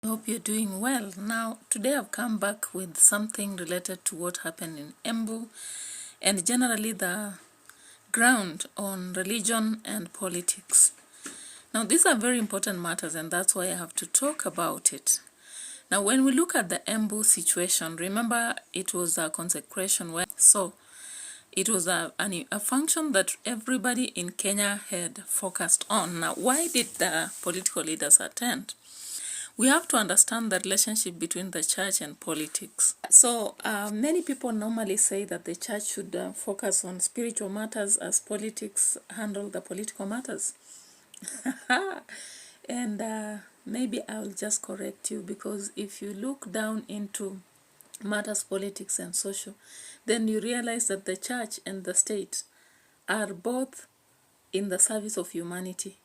I hope you're doing well. Now, today I've come back with something related to what happened in Embu and generally the ground on religion and politics. Now, these are very important matters and that's why I have to talk about it. Now, when we look at the Embu situation, remember it was a consecration it was a function that everybody in Kenya had focused on. Now, why did the political leaders attend? We have to understand the relationship between the church and politics. So many people normally say that the church should focus on spiritual matters as politics handle the political matters. And maybe I'll just correct you, because if you look down into matters politics and social, then you realize that the church and the state are both in the service of humanity,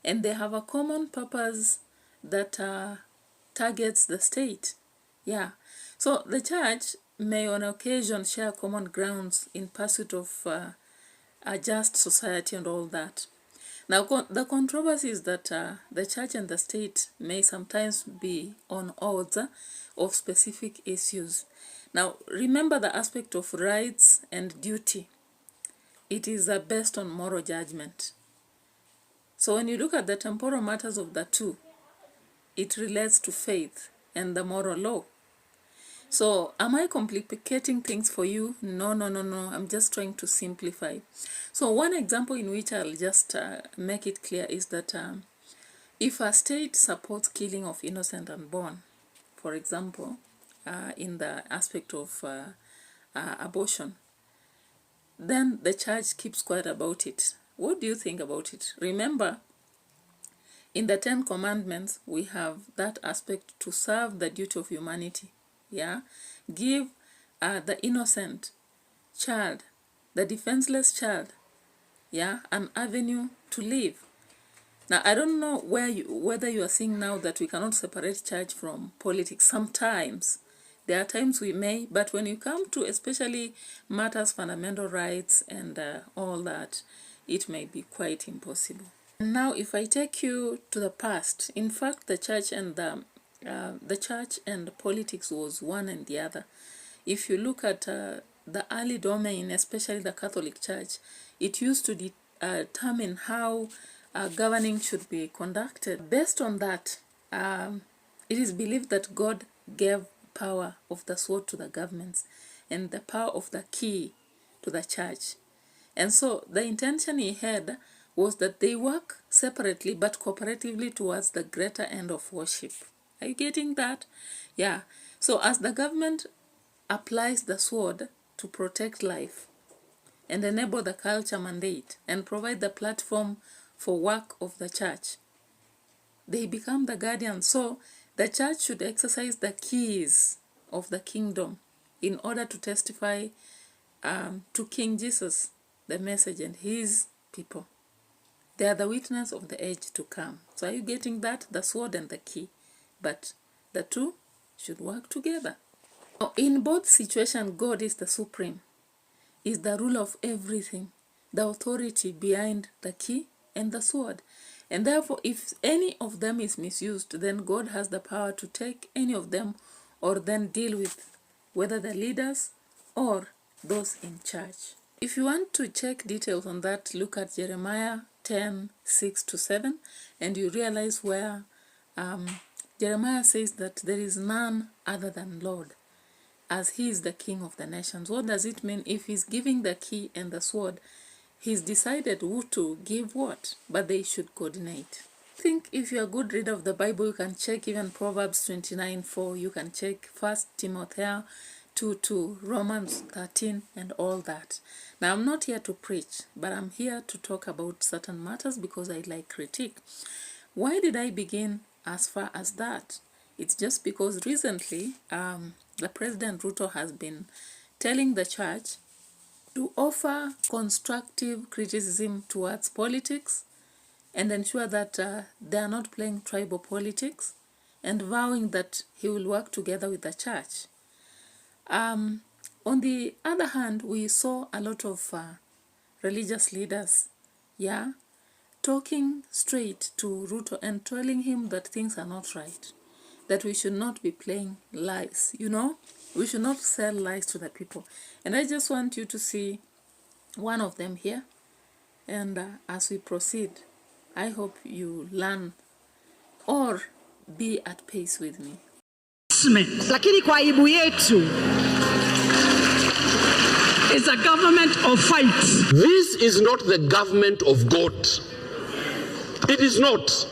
and they have a common purpose that targets the state. Yeah. So the church may on occasion share common grounds in pursuit of a just society and all that. Now, the controversy is that the church and the state may sometimes be on odds of specific issues. Now, remember the aspect of rights and duty. It is based on moral judgment. So when you look at the temporal matters of the two, it relates to faith and the moral law. So am I complicating things for you? No. I'm just trying to simplify. So one example in which I'll just make it clear is that if a state supports killing of innocent unborn, for example, in the aspect of abortion, then the church keeps quiet about it. What do you think about it? Remember, in the 10 Commandments, we have that aspect to serve the duty of humanity. Yeah, give the innocent child, the defenseless child, yeah, an avenue to live. Now, I don't know whether you are seeing now that we cannot separate church from politics. Sometimes, there are times we may, but when you come to especially matters fundamental rights and all that, it may be quite impossible. Now, if I take you to the past, in fact, the church and politics was one and the other. If you look at the early domain, especially the Catholic Church, it used to determine how governing should be conducted. Based on that, it is believed that God gave power of the sword to the governments and the power of the key to the church. And so the intention he had was that they work separately but cooperatively towards the greater end of worship. Are you getting that? Yeah. So as the government applies the sword to protect life and enable the culture mandate and provide the platform for work of the church, they become the guardians. So the church should exercise the keys of the kingdom in order to testify to King Jesus, the message, and his people. They are the witness of the age to come. So are you getting that? The sword and the key. But the two should work together. Now, in both situations, God is the supreme, is the ruler of everything, the authority behind the key and the sword. And therefore, if any of them is misused, then God has the power to take any of them or then deal with whether the leaders or those in charge. If you want to check details on that, look at Jeremiah 10:6-7, and you realize where Jeremiah says that there is none other than Lord, as he is the king of the nations. What does it mean? If he's giving the key and the sword, he's decided who to give what, but they should coordinate. I think if you're a good reader of the Bible, you can check even Proverbs 29:4, you can check 1 Timothy 2:2, Romans 13, and all that. Now, I'm not here to preach, but I'm here to talk about certain matters because I like critique. Why did I begin as far as that? It's just because recently, the President RUTO has been telling the church to offer constructive criticism towards politics and ensure that they are not playing tribal politics, and vowing that he will work together with the church. On the other hand, we saw a lot of religious leaders, yeah, talking straight to RUTO and telling him that things are not right. that we should not be playing lies, you know? We should not sell lies to the people. And I just want you to see one of them here. And as we proceed, I hope you learn or be at peace with me. Lakini kwa aibu yetu is a government of fight. This is not the government of God. It is not.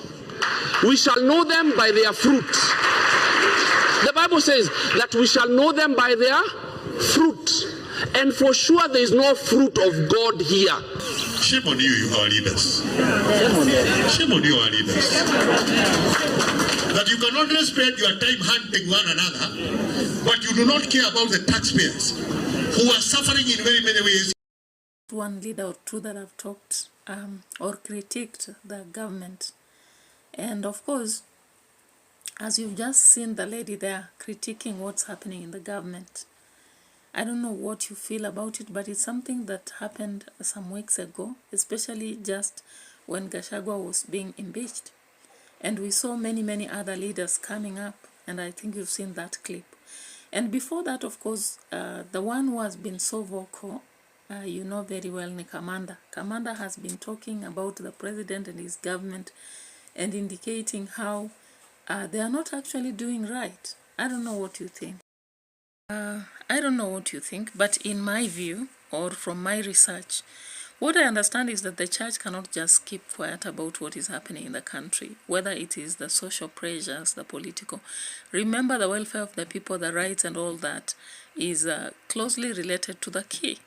We shall know them by their fruit. The Bible says that we shall know them by their fruit. And for sure there is no fruit of God here. Shame on you, our leaders. Shame on you, our leaders. That you can only spend your time hunting one another, but you do not care about the taxpayers who are suffering in very many ways. One leader or two that have talked or critiqued the government. And of course, as you've just seen the lady there critiquing what's happening in the government, I don't know what you feel about it, but it's something that happened some weeks ago, especially just when Gachagua was being impeached. And we saw many other leaders coming up, and I think you've seen that clip. And before that, of course, the one who has been so vocal, you know very well, ni Kamanda. Kamanda has been talking about the president and his government and indicating how they are not actually doing right. I don't know what you think. I don't know what you think, but in my view, or from my research, what I understand is that the church cannot just keep quiet about what is happening in the country, whether it is the social pressures, the political. Remember, the welfare of the people, the rights and all that is closely related to the key.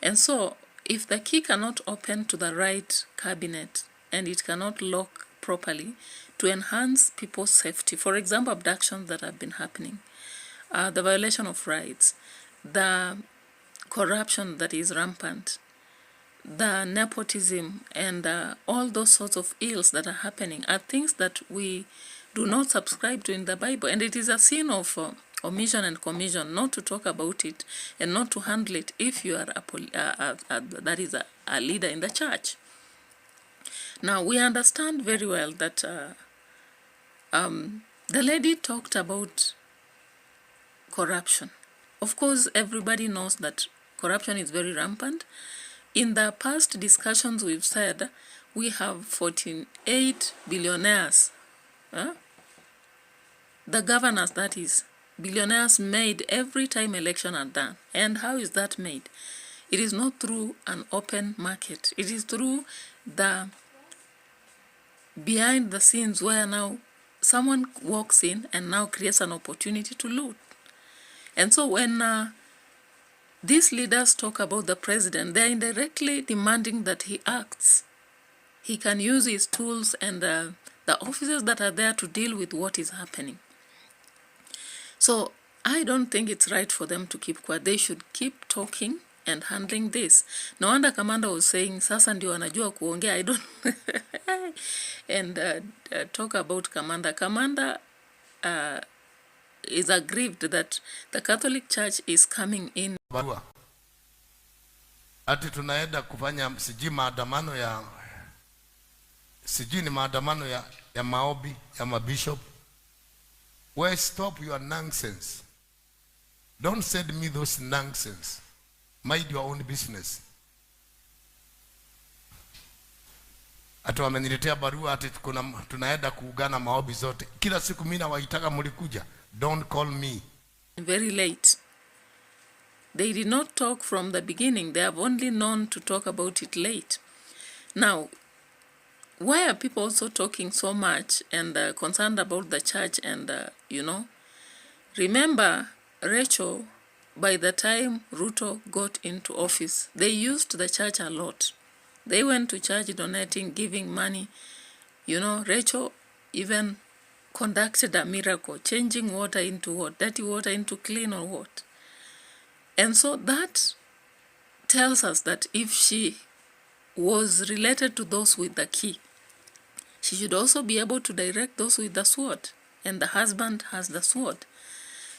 And so, if the key cannot open to the right cabinet and it cannot lock properly to enhance people's safety, for example, abductions that have been happening, the violation of rights, the corruption that is rampant, the nepotism, and all those sorts of ills that are happening are things that we do not subscribe to in the Bible. And it is a sin of omission and commission not to talk about it and not to handle it if you are that is a leader in the church. Now, we understand very well that the lady talked about corruption. Of course, everybody knows that corruption is very rampant. In the past discussions we've said, we have 48 billionaires. The governors, that is, billionaires made every time election are done. And how is that made? It is not through an open market. It is through the behind the scenes where now someone walks in and now creates an opportunity to loot. And so when these leaders talk about the president, they're indirectly demanding that he acts. He can use his tools and the officers that are there to deal with what is happening. So I don't think it's right for them to keep quiet. They should keep talking and handling this. No wonder Kamanda was saying, sasa ndio wanajua kuongea. I don't and talk about Kamanda. Kamanda is aggrieved that the Catholic Church is coming in. Ati tunaenda kufanya sijui maandamano ni maandamano ya maobi ya mabishop. Well, stop your nonsense. Don't send me those nonsense. Mind your own business. Ati wameniletea barua ati tunaenda kuungana maobi zote. Kila siku mimi nawaitaka mlikuja. Don't call me. Very late. They did not talk from the beginning. They have only known to talk about it late. Now, why are people also talking so much and concerned about the church and, you know? Remember, Rachel, by the time RUTO got into office, they used the church a lot. They went to church donating, giving money. You know, Rachel even conducted a miracle, changing water into what? Dirty water into clean or what? And so that tells us that if she was related to those with the key, she should also be able to direct those with the sword. And the husband has the sword.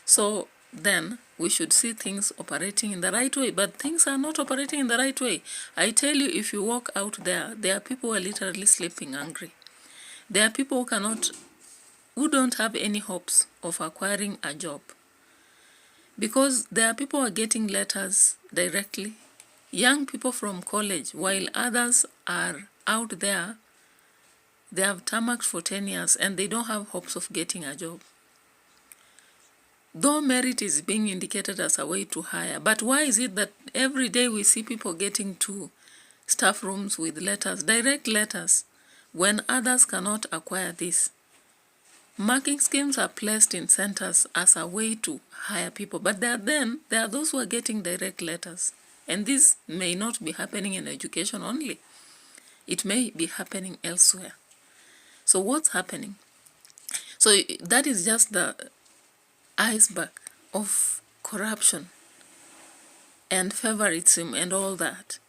So then we should see things operating in the right way. But things are not operating in the right way. I tell you, if you walk out there are people who are literally sleeping hungry. There are people who cannot who don't have any hopes of acquiring a job. Because there are people who are getting letters directly, young people from college, while others are out there, they have tarmacked for 10 years and they don't have hopes of getting a job. Though merit is being indicated as a way to hire, but why is it that every day we see people getting to staff rooms with letters, direct letters, when others cannot acquire this? Marking schemes are placed in centers as a way to hire people, but there are those who are getting direct letters. And this may not be happening in education only. It may be happening elsewhere. So what's happening? So that is just the iceberg of corruption and favoritism and all that.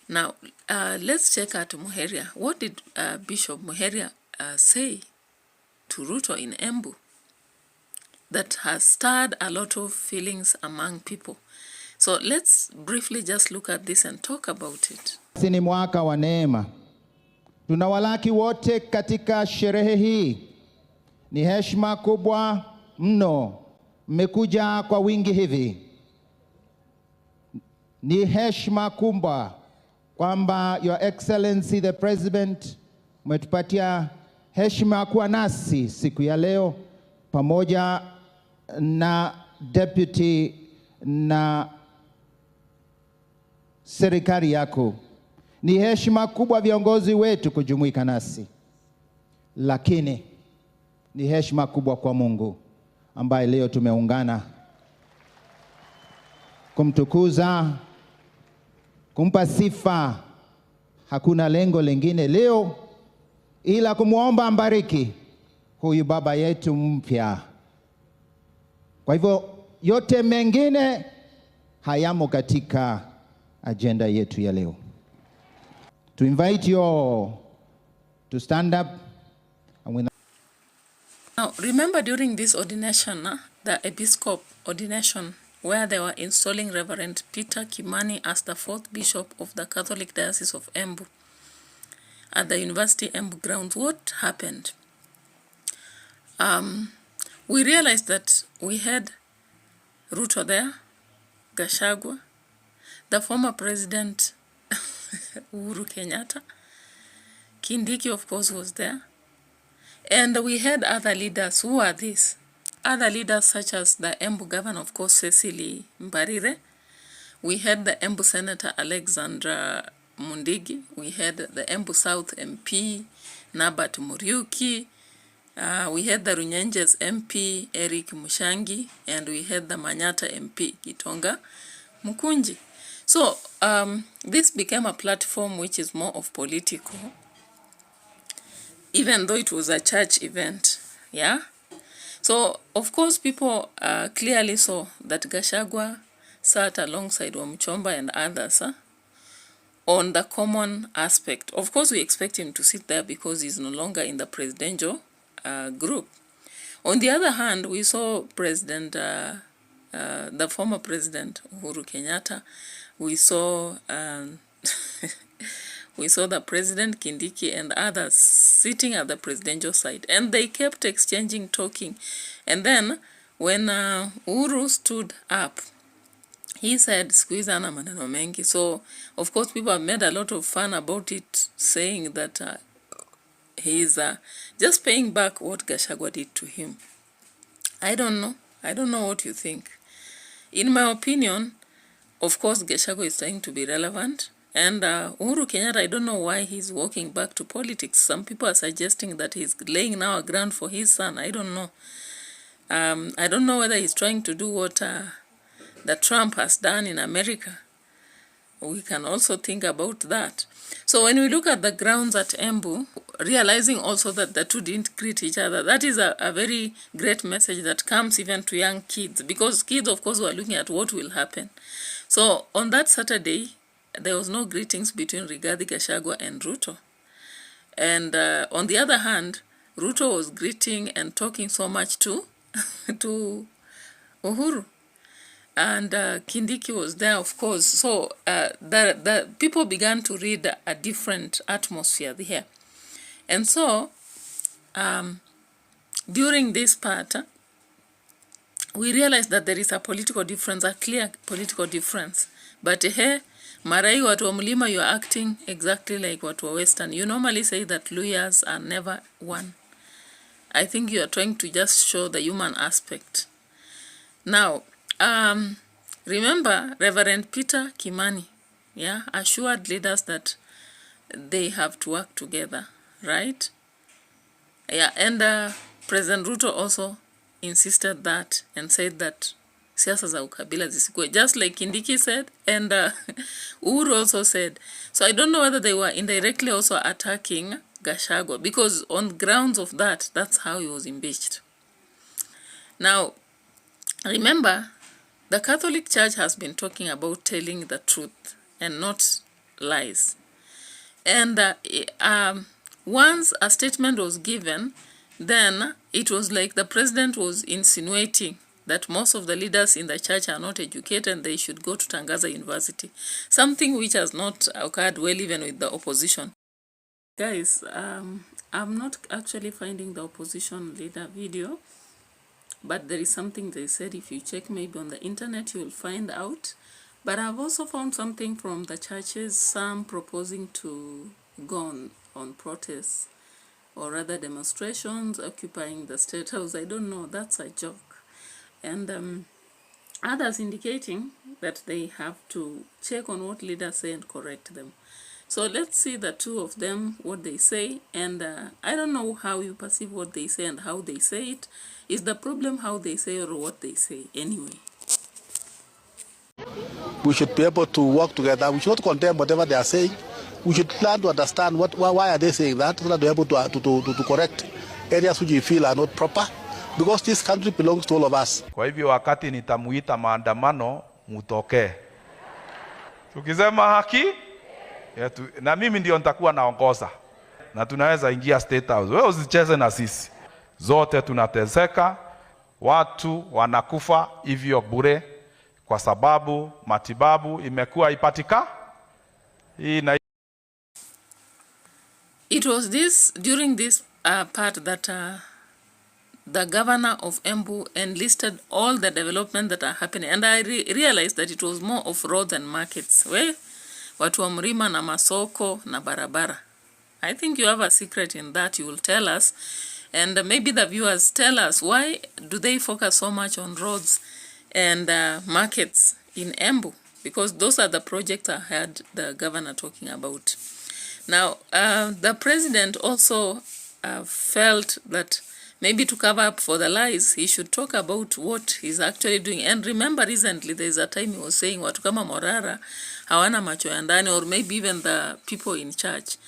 Now, let's check out Muheria. What did Bishop Muheria say to RUTO in Embu that has stirred a lot of feelings among people? So let's briefly just look at this and talk about it. Ni mwaka wa neema. Tunawalaki wote katika sherehe hii. Ni heshima kubwa mno mmekuja kwa wingi hivi. Ni heshima kubwa kwamba Your Excellency the President umetupatia heshima kuwa nasi siku ya leo pamoja na deputy na serikali yako. Ni heshima kubwa viongozi wetu kujumuika nasi. Lakini ni heshima kubwa kwa Mungu ambaye leo tumeungana kumtukuza, kumpa sifa. Hakuna lengo lingine leo ila kumuomba ambariki huyu baba yetu mpya. Kwa hivyo yote mengine hayamo katika agenda yetu ya leo. To invite you all to stand up. Now, remember during this ordination, the Episcopal ordination, where they were installing Reverend Peter Kimani as the 4th Bishop of the Catholic Diocese of Embu at the University Embu grounds, what happened? We realized that we had RUTO there, Gachagua, the former President Uhuru Kenyatta, Kindiki of course was there, and we had other leaders. Who are these? Other leaders such as the Embu Governor, of course, Cecily Mbarire. We had the Embu Senator Alexandra Mundigi. We had the Embu South MP Nabat Muriuki. We had the Runyenjes MP Eric Mushangi, and we had the Manyata MP Gitonga Mukunji. So this became a platform which is more of political, even though it was a church event. Yeah. So of course people clearly saw that Gachagua sat alongside Wamchomba and others on the common aspect. Of course we expect him to sit there because he's no longer in the presidential group. On the other hand, we saw the former President Uhuru Kenyatta. We saw we saw the President Kindiki and others sitting at the presidential side, and they kept exchanging, talking. And then when Uhuru stood up, he said, "Squeeze ana maneno mengi." So of course people have made a lot of fun about it, saying that he's just paying back what Gachagua did to him. I don't know what you think. In my opinion, of course, Gachagua is trying to be relevant. And Uhuru Kenyatta, I don't know why he's walking back to politics. Some people are suggesting that he's laying now a ground for his son. I don't know. I don't know whether he's trying to do what that Trump has done in America. We can also think about that. So when we look at the grounds at Embu, realizing also that the two didn't greet each other, that is a very great message that comes even to young kids, because kids, of course, were looking at what will happen. So on that Saturday, there was no greetings between Rigathi Gachagua and RUTO. And on the other hand, RUTO was greeting and talking so much to Uhuru. And Kindiki was there, of course. So the people began to read a different atmosphere here. And so during this part, we realize that there is a political difference, a clear political difference. But here, Marai watu wa mlima, you are acting exactly like watu wa Western. You normally say that Luyas are never one. I think you are trying to just show the human aspect. Now, remember Reverend Peter Kimani, yeah, assured leaders that they have to work together, right? Yeah, and President RUTO also insisted that and said that siasa za ukabila zisikue, just like Kindiki said, and Uhuru also said. So I don't know whether they were indirectly also attacking Gachagua, because on grounds of that, that's how he was impeached. Now, remember, the Catholic Church has been talking about telling the truth and not lies. And once a statement was given, then it was like the president was insinuating that most of the leaders in the church are not educated and they should go to Tangaza University. Something which has not occurred well even with the opposition. Guys, I'm not actually finding the opposition leader video, but there is something they said. If you check maybe on the internet, you will find out. But I've also found something from the churches, some proposing to go on protests, or rather demonstrations, occupying the State House. I don't know, that's a joke. And others indicating that they have to check on what leaders say and correct them. So let's see the two of them, what they say. And I don't know how you perceive what they say and how they say it. Is the problem how they say or what they say anyway? We should be able to work together. We should not condemn whatever they are saying. We should learn to understand why are they saying that, so that we're able to correct areas which we feel are not proper, because this country belongs to all of us. Kwa hivyo wakati nitamuita maandamano, mutokee. Tukisema haki, na mimi ndio nitakuwa naongoza. Na tunaweza ingia State House. Wewe usicheze na sisi. Zote tunateseka, watu wanakufa hivyo bure kwa sababu matibabu imekuwa ipatika. It was during this part that the governor of Embu enlisted all the development that are happening, and I realized that it was more of roads and markets. Watu wa mlima na masoko na barabara. I think you have a secret in that. You will tell us, and maybe the viewers tell us, why do they focus so much on roads and markets in Embu? Because those are the projects I heard the governor talking about. Now, the president also felt that maybe to cover up for the lies, he should talk about what he's actually doing. And remember, recently, there's a time he was saying, watu kama Morara, hawana macho ya ndani, or maybe even the people in church,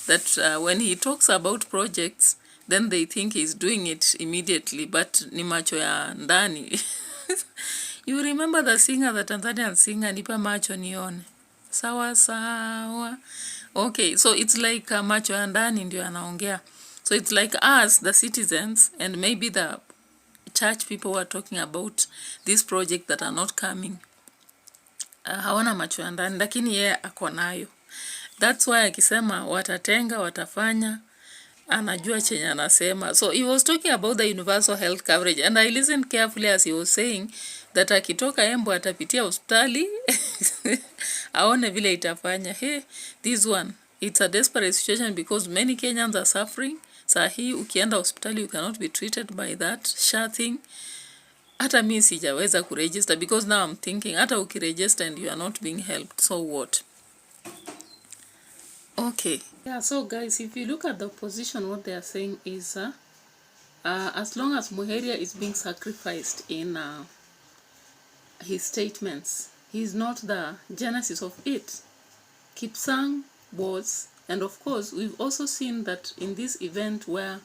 that when he talks about projects, then they think he's doing it immediately, but ni macho ya ndani. You remember the singer, the Tanzanian singer, nipa macho nione. Sawa sawa. Okay, so it's like macho ya ndani ndio anaongea. So it's like us, the citizens, and maybe the church people were talking about this project that are not coming. Hawana macho ya ndani, lakini yeye ako nayo. That's why akisema watatenga, watafanya, anajua chenye anasema. So he was talking about the universal health coverage, and I listened carefully as he was saying that akitoka Embu atapitia hospitali aone vile itafanya. Hey, this one, it's a desperate situation because many Kenyans are suffering. Sahi ukienda hospitali you cannot be treated by that SHA thing. Hata mimi sijaweza kuregister because now I'm thinking hata ukiregister and you are not being helped, so what? Okay. Yeah, so guys, if you look at the opposition, what they are saying is as long as Muheria is being sacrificed in his statements, he's not the genesis of it. Kipsang was, and of course, we've also seen that in this event where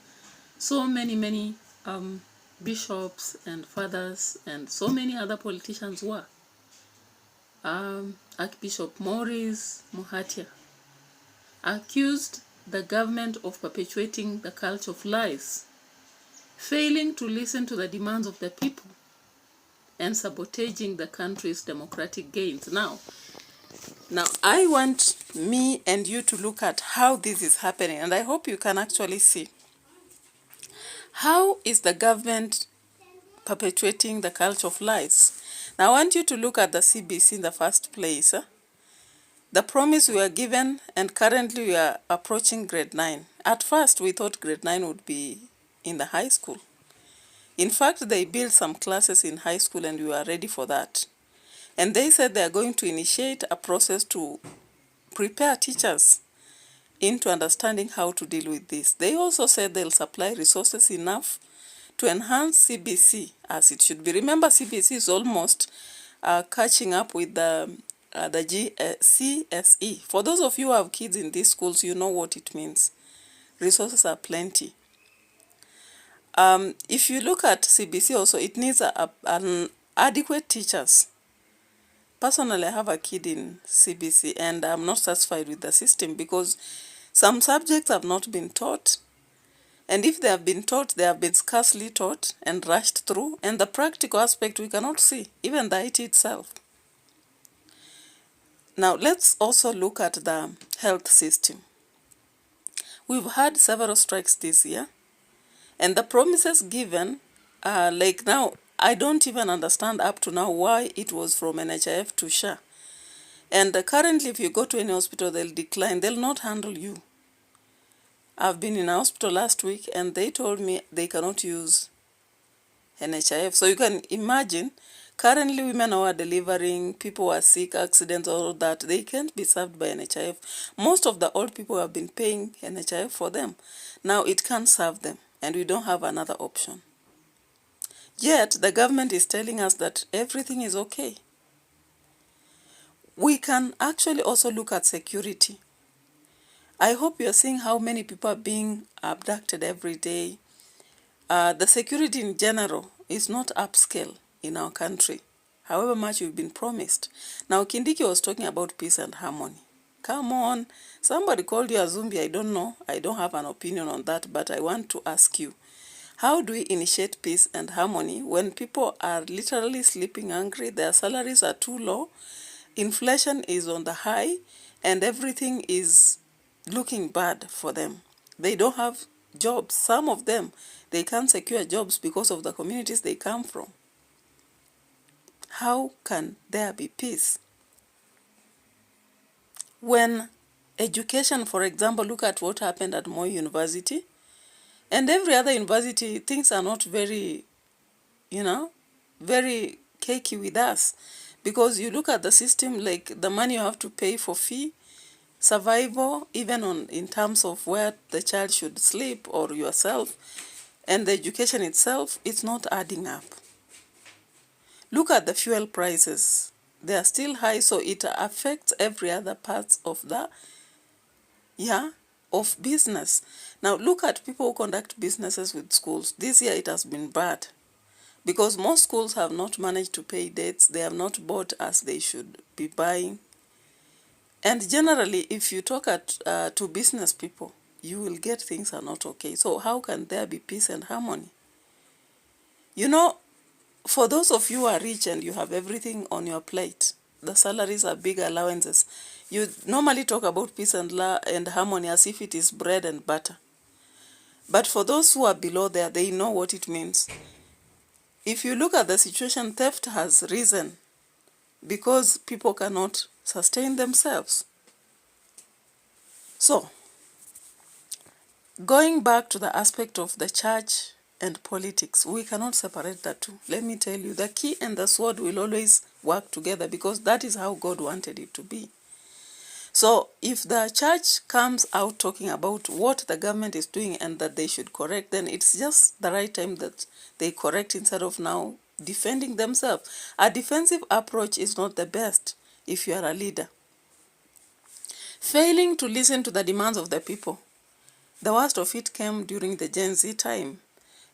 so many bishops and fathers and so many other politicians were, Archbishop Maurice Muhatia accused the government of perpetuating the culture of lies, failing to listen to the demands of the people, and sabotaging the country's democratic gains. Now, I want me and you to look at how this is happening, and I hope you can actually see How is the government perpetuating the culture of lies? Now, I want you to look at the CBC in the first place. The promise we were given, and currently we are approaching grade 9. At first, we thought grade 9 would be in the high school. In fact, they built some classes in high school and we were ready for that. And they said they are going to initiate a process to prepare teachers into understanding how to deal with this. They also said they'll supply resources enough to enhance CBC as it should be. Remember, CBC is almost catching up with the CSE. For those of you who have kids in these schools, you know what it means. Resources are plenty. If you look at CBC also, it needs an adequate teachers. Personally, I have a kid in CBC and I'm not satisfied with the system because some subjects have not been taught. And if they have been taught, they have been scarcely taught and rushed through. And the practical aspect we cannot see, even the IT itself. Now, let's also look at the health system. We've had several strikes this year. And the promises given, like now, I don't even understand up to now why it was from NHIF to SHA. And currently, if you go to any hospital, they'll decline. They'll not handle you. I've been in a hospital last week and they told me they cannot use NHIF. So you can imagine, currently women who are delivering, people who are sick, accidents, all that, they can't be served by NHIF. Most of the old people have been paying NHIF for them. Now it can't serve them and we don't have another option. Yet the government is telling us that everything is okay. We can actually also look at security. I hope you're seeing how many people are being abducted every day. The security in general is not upscale in our country, however much we've been promised. Now, Kindiki was talking about peace and harmony. Come on, somebody called you a zombie, I don't know. I don't have an opinion on that, but I want to ask you, how do we initiate peace and harmony when people are literally sleeping hungry, their salaries are too low, inflation is on the high, and everything is looking bad for them? They don't have jobs. Some of them, they can't secure jobs because of the communities they come from. How can there be peace? When education, for example, look at what happened at Moi University, and every other university, things are not very, very cakey with us. Because you look at the system, like the money you have to pay for fee, survival, even in terms of where the child should sleep or yourself, and the education itself, it's not adding up. Look at the fuel prices. They are still high, so it affects every other part of of business. Now look at people who conduct businesses with schools. This year it has been bad because most schools have not managed to pay debts. They have not bought as they should be buying. And generally, if you talk to business people, you will get things are not okay. So how can there be peace and harmony? For those of you who are rich and you have everything on your plate, the salaries are big allowances, you normally talk about peace and harmony as if it is bread and butter. But for those who are below there, they know what it means. If you look at the situation, theft has risen because people cannot sustain themselves. So, going back to the aspect of the church and politics, we cannot separate the two. Let me tell you, the key and the sword will always work together because that is how God wanted it to be. So if the church comes out talking about what the government is doing and that they should correct, then it's just the right time that they correct instead of now defending themselves. A defensive approach is not the best if you are a leader. Failing to listen to the demands of the people. The worst of it came during the Gen Z time.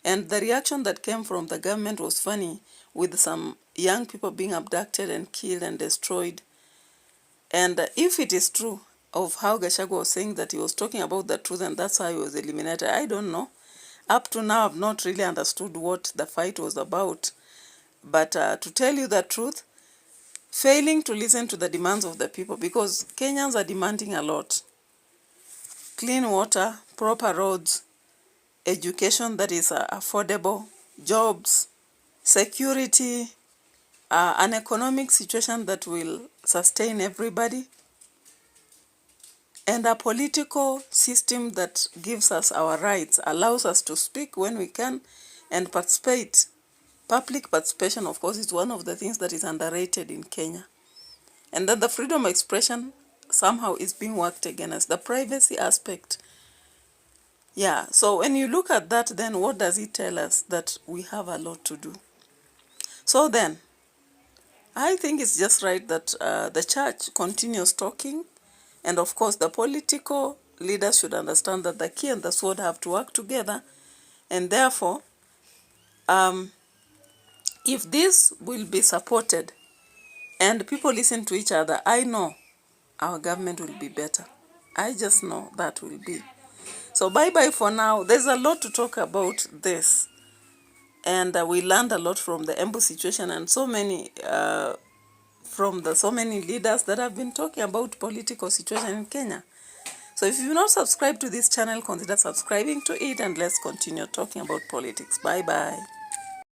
And the reaction that came from the government was funny, with some young people being abducted and killed and destroyed. And if it is true of how Gachagua was saying that he was talking about the truth and that's how he was eliminated, I don't know. Up to now, I've not really understood what the fight was about. But to tell you the truth, failing to listen to the demands of the people, because Kenyans are demanding a lot. Clean water, proper roads, education that is affordable, jobs, security, an economic situation that will sustain everybody, and a political system that gives us our rights, allows us to speak when we can and participate. Public participation, of course, is one of the things that is underrated in Kenya. And that the freedom of expression somehow is being worked against, the privacy aspect. Yeah, so when you look at that, then what does it tell us? That we have a lot to do. So then, I think it's just right that the church continues talking, and of course the political leaders should understand that the key and the sword have to work together, and therefore, if this will be supported and people listen to each other, I know our government will be better. I just know that will be. So bye-bye for now. There's a lot to talk about this, and we learned a lot from the Embu situation and so many so many leaders that have been talking about political situation in Kenya. So if you've not subscribed to this channel, consider subscribing to it, and let's continue talking about politics. Bye-bye.